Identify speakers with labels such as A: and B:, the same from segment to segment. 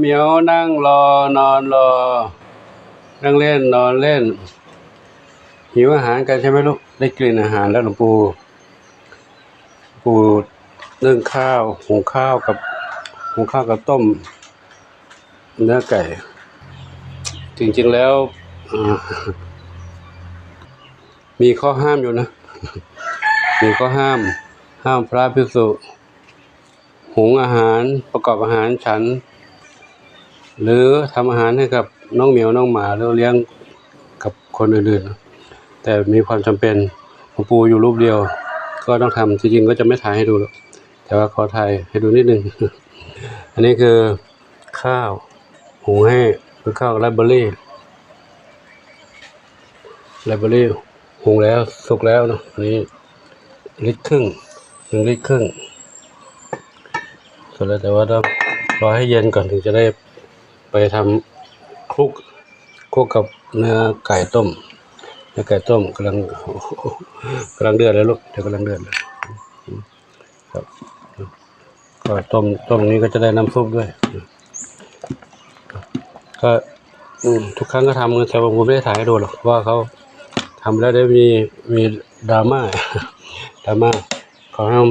A: เหมียวนั่งรอนอนรอนั่งเล่นนอนเล่นหิวอาหารกันใช่ไหมลูกได้กลิ่นอาหารแล้วหลวงปู่นึ่งข้าวหุงข้าวกับต้มเนื้อไก่จริงๆแล้วมีข้อห้ามอยู่นะมีข้อห้ามพระภิกษุหุงอาหารประกอบอาหารฉันหรือทำอาหารให้กับน้องเหมียวน้องหมาหรือเลี้ยงกับคนอื่นๆแต่มีความจำเป็นหลวงปู่อยู่รูปเดียวก็ต้องทำจริงๆก็จะไม่ถ่ายให้ดูหรอกแต่ว่าขอถ่ายให้ดูนิดนึง อันนี้คือข้าวหุงให้คือข้าวไรเบอรี่หุงแล้วสุกแล้วเนาะอันนี้1 ลิตรครึ่ง1 ลิตรครึ่งสุดแล้วแต่ว่าต้องรอให้เย็นก่อนถึงจะได้ไปทำคลุกกับเนื้อไก่ต้มกำลังเดือดเลยลูกเดี๋ยวกำลังเดือดเลยครับก็ต้มนี้ก็จะได้น้ำซุปด้วยก็ทุกครั้งก็ทำกันแต่ผมไม่ได้ถ่ายให้ดูหรอกว่าเขาทำแล้วได้มีดราม่าข้อห้าม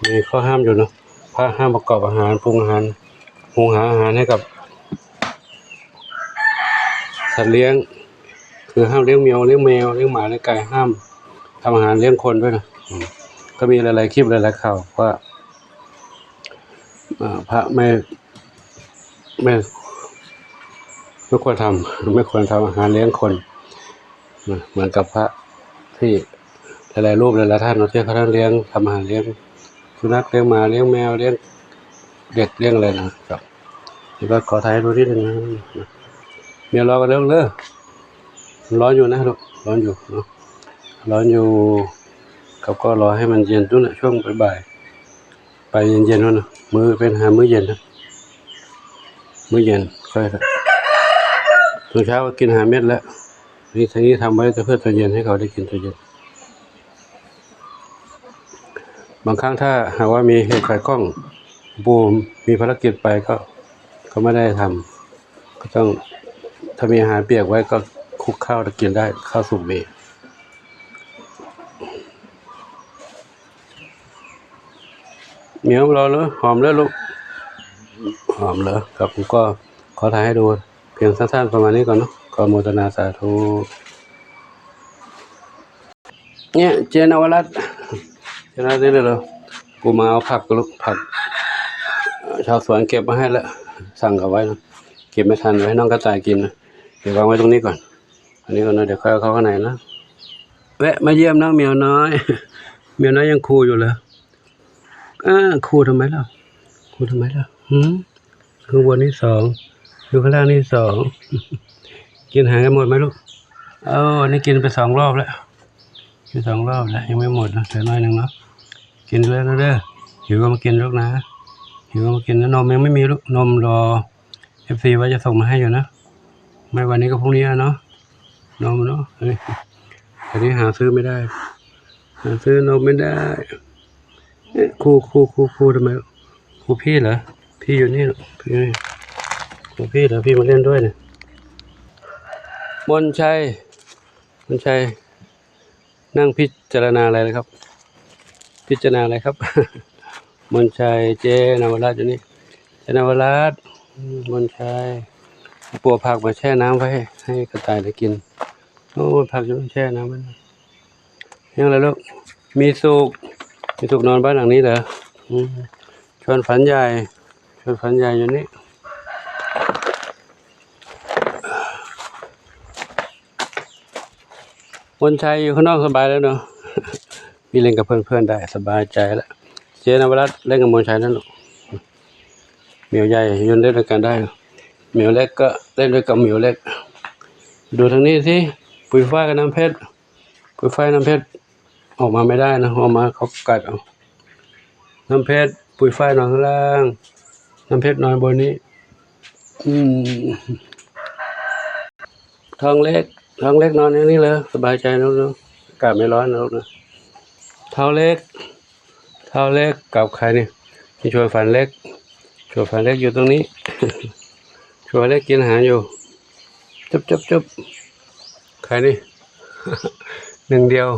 A: มีข้อห้ามอยู่เนาะพระห้ามประกอบอาหารปรุงอาหารหุงหาอาหารให้กับสัตว์เลี้ยงคือห้ามเลี้ยงแมวเลี้ยงหมาเลี้ยงไก่ห้ามทำอาหารเลี้ยงคนด้วยนะก็มีหลายๆคลิปหลายๆข่าวว่าพระไม่ควรทำอาหารเลี้ยงคนเหมือนกับพระที่หลายๆรูปหลายๆท่านที่เขาเลี้ยงทำอาหารเลี้ยงสุนัขเลี้ยงหมาเลี้ยงแมวเลี้ยงเด็กเลี้ยงอะไรนะครับนี่ก็ขอถ่ายดูนิดนึงนะเมียรอกันเรื่องเลยร้อนอยู่นะลูกร้อนอยู่เนาะร้อนอยู่เขาก็รอให้มันเย็นด้วยนะช่วงบ่ายไปเย็นๆนู่นนะมื้อเย็นนะมื้อเย็นค่อยตอนเช้าก็กินเม็ดแล้วนี่ทีนี้ทำไว้เพื่อตอนเย็นให้เขาได้กินตอนเย็นบางครั้งถ้าหากว่ามีเหตุขัดข้องบูมมีภารกิจไปก็ไม่ได้ทำก็ต้องถ้ามีอาหารเปียกไว้ก็คลุกข้าวกินได้ข้าวสุกมีเหนียวรอเลยหอมเลยลูกหอมเลยครับผมก็ขอถ่ายให้ดูเพียงสั้นๆประมาณนี้ก่อนเนาะขอโมทนาสาธุเนี่ยเจนวรัตน์นี่เลยเหรอกูมาเอาผักชาวสวนเก็บมาให้แล้วสั่งเขาไว้นะเก็บไม่ทันไว้ให้น้องกระต่ายกินนะเดี๋ยววางไว้ตรงนี้ก่อนอันนี้ก่อนนะเดี๋ยวค่อยเอาเข้าข้างในนะแวะมาเยี่ยมน้องเหมียวน้อยยังคูอยู่เลยคูทำไมล่ะข้างบนนี่2อยู่ข้างล่างนี่2กินหางกันหมดไหมลูกอันนี้กินไป2 รอบแล้วยังไม่หมดนะแต่น้อยนึงเนาะกินด้วยนะเด้อหิวก็มากินลูกนะนมยังไม่มีลูกนมรอ FC ว่าจะส่งมาให้อยู่นะไม่วันนี้ก็พรุ่งนี้เนาะนมเนาะอันนี้หาซื้อไม่ได้ซื้อนมไม่ได้ครูทำไมครูพี่เหรอพี่อยู่นี่ครูพี่เหรอพี่มาเล่นด้วยเนี่ยมนชัยนั่งพิจารณาอะไรครับมนชัยเจนวราชอยู่นี่เจนวราชมนชัยปัวผักมาแช่น้ำไว้ให้กระต่ายได้กินผักจะแช่น้ำไว้ยังอะไรลูกมีสุกนอนบ้านหลังนี้เหรอชวนฝันใหญ่อยู่นี่มนชัยอยู่ข้างนอกสบายแล้วเนาะมีเล่นกับเพื่อนได้สบายใจแล้วเจนวรัตน์เล่นกับมนชัยนั่นลูกเหมียวใหญ่ยืนเล่นด้วยกันได้เหมียวเล็กก็เล่นด้วยกับเหมียวเล็กดูทางนี้สิปุยฝ้ายกับน้ำเพชรออกมาไม่ได้นะออกมาเขากัดเอาน้ำเพชรปุยฝ้ายนอนข้างล่างน้ำเพชรนอนบนนี้ทองเล็กนอนอย่างนี้เลยสบายใจนะลูกอากาศไม่ร้อนนะลูกนะเท้าเล็กกับใครนี่ชวนฝันเล็กอยู่ตรงนี้ ช่วยเล็กกินอาหารอยู่จุบใครนี่ หนึ่งเดียว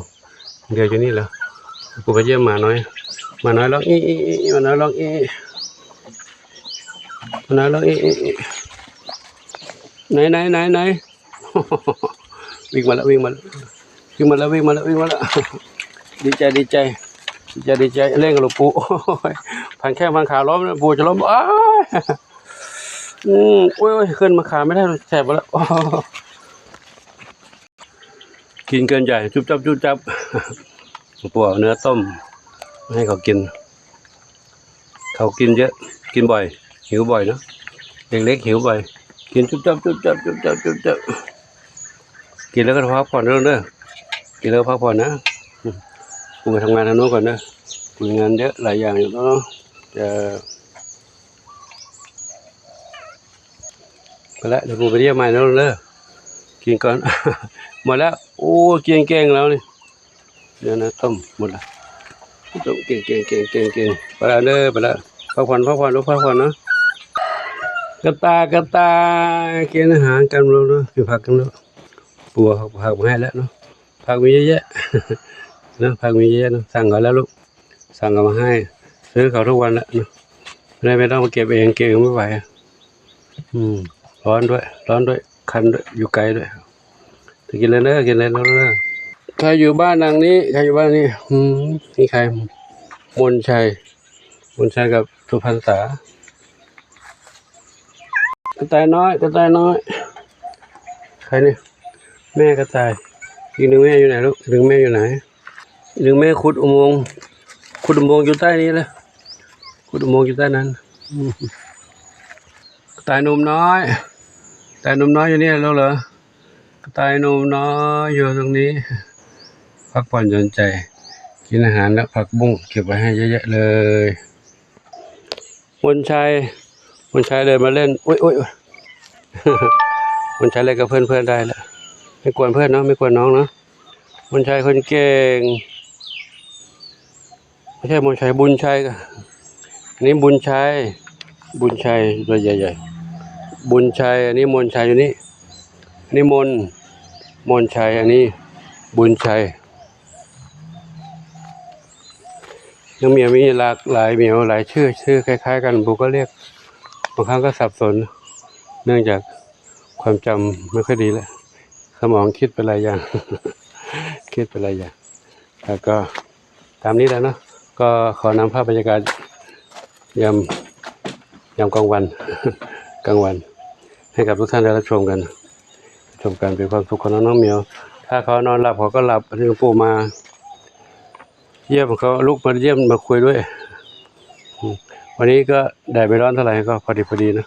A: อยู่นี่เหรอกูไปเยี่ยมหมาน้อยร้องอีหมาน้อยร้องอีหมาน้อยร้องอีไหน วิ่งมาแล้วดีใจเล่นกับหลวงปู่พันแข้งพันขาล้มนะปู่จะล้มอ้ายโอ้ยขึ้นมาขาไม่ได้แสบหมดแล้วกินเกินใหญ่จุบจับหลวงปู่เอาเนื้อต้มให้เขากินเยอะกินบ่อยหิวบ่อยเนาะเด็กเล็กหิวบ่อยกินจุบจับกินแล้วก็พักผ่อนเด้อกินแล้วพักผ่อนนะกูไปทำงานทางโน้นก่อนนะมีงานเยอะหลายอย่างอยู่เนาะจะไปแล้วเดี๋ยวกูไปเยี่ยมใหม่นะเด้อกินก่อน หมดแล้วโอ้กินเก่งแล้วนี่เดี๋ยวนะต้มหมดละต้มเก่งไปแล้วเด้อไปแล้วพักผ่อนนะกระตากินอาหารกันแล้วเนาะกินผักกันแล้วปัวผักมาให้แล้วเนาะผักมีเยอะแยะ นะผักมีเยอะนะสั่งเขาแล้วลูกสั่งเขามาให้ซื้อเขาทุกวันแล้วนะไม่ต้องมาเก็บเองไม่ไหวร้อนด้วยคันด้วยอยู่ไกลด้วยกินเลยนะใครอยู่บ้านหลังนี้นี่ใครมนชัยกับสุพรรณษากระต่ายน้อยใครนี่แม่กระต่ายอีกหนึ่งแม่อยู่ไหนลูกหนึ่งแม่อยู่ไหนหนึ่งแม่ขุดอุโมงค์อยู่ใต้นี้เลยขุดอุโมงค์อยู่ใต้นั้นกระต่ายหนุ่มน้อยอยู่นี่แล้วเหรอกระต่ายหนุ่มน้อยอยู่ตรงนี้พักผ่อนหย่อนใจกินอาหารแล้วผักบุ้งเก็บไว้ให้เยอะๆเลยมนชัยเดินมาเล่นอุ้ย มนชัยเล่นกับเพื่อนได้แล้วไม่กวนเพื่อนเนาะไม่กวนน้องเนาะมนชัยคนเก่งไม่ใช่มนชัยบุญชัยกันนี่บุญชัยตัวใหญ่บุญชัยอันนี้มนชัยอยู่นี่นี่มนชัยอันนี้บุญชัยน้องเหมียวมีหลากหลายเหมียวหลายชื่อคล้ายๆกันบุก็เรียกบางครั้งก็สับสนเนื่องจากความจำไม่ค่อยดีแล้วสมองคิดไปหลายอย่าง แล้วก็ตามนี้แล้วเนาะก็ขอนำภาพบรรยากาศยามกลางวัน ให้กับทุกท่านได้รับชมกันเป็นความสุขของน้องเหมียวถ้าเขานอนหลับเขาก็หลับที่หลวงปู่มาเยี่ยมเขาลุกมาเยี่ยมมาคุยด้วยวันนี้ก็แดดไม่ร้อนเท่าไหร่ก็พอดีนะ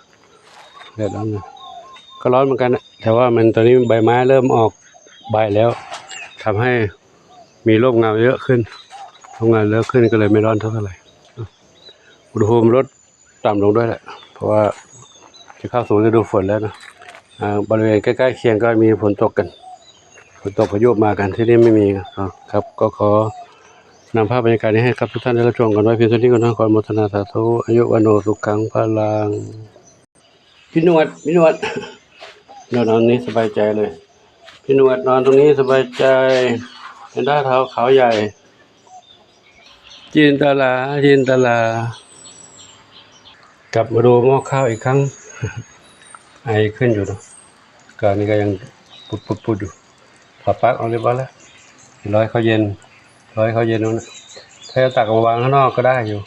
A: แดดร้อนนะก็ร้อนเหมือนกันนะแต่ว่ามันตอนนี้ใบไม้เริ่มออกใบแล้วทำให้มีร่มเงาเยอะขึ้นก็เลยไม่ร้อนเท่าไหร่อุณหภูมิลดต่ำลงด้วยแหละเพราะว่าจะเข้าสู่ฤดูฝนแล้วนะบริเวณใกล้ๆเคียงก็มีฝนตกพายุมากันที่นี่ไม่มีครับก็ขอนำภาพบรรยากาศนี้ให้ครับทุกท่านได้รับชมกันไว้เพียงเท่านี้ก่อนนะขออนุโมทนาสาธุอายุวันโนสุขังพลังพี่นวดนอนนี้สบายใจเลยพี่นวดนอนตรงนี้สบายใจเป็นด้าเท้าขาวใหญ่จินตลากลับมาดูหม้อข้าวอีกครั้ง ไอขึ้นอยู่นะการนี้ก็ยังปุดอยู่ปะปักเอาเรียบร้อยแล้วร้อยเขาเย็นนู้นถ้าจะตักมาวางข้างนอกก็ได้อยู่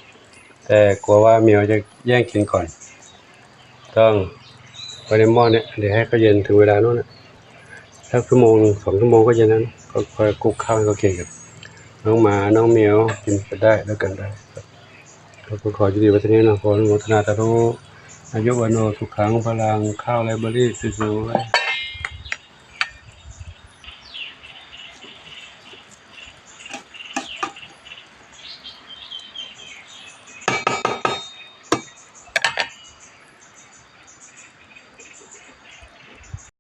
A: แต่กลัวว่าเหมียวจะแย่งกินก่อนต้องไว้ในหม้อเนี่ยเดี๋ยวให้เขาเย็นถึงเวลานู้นสัก2 ชั่วโมงก็เย็นนั้นก็คอยกุ๊กข้าวให้เขากินกับน้องหมาน้องเหมียวกินกันได้แล้วกันได้ก็ขอจุดดีวัฒนีนะขออนุโมทนาสาธุอายุวันโนสุขังพลังข้าวไรเบอรี่สวย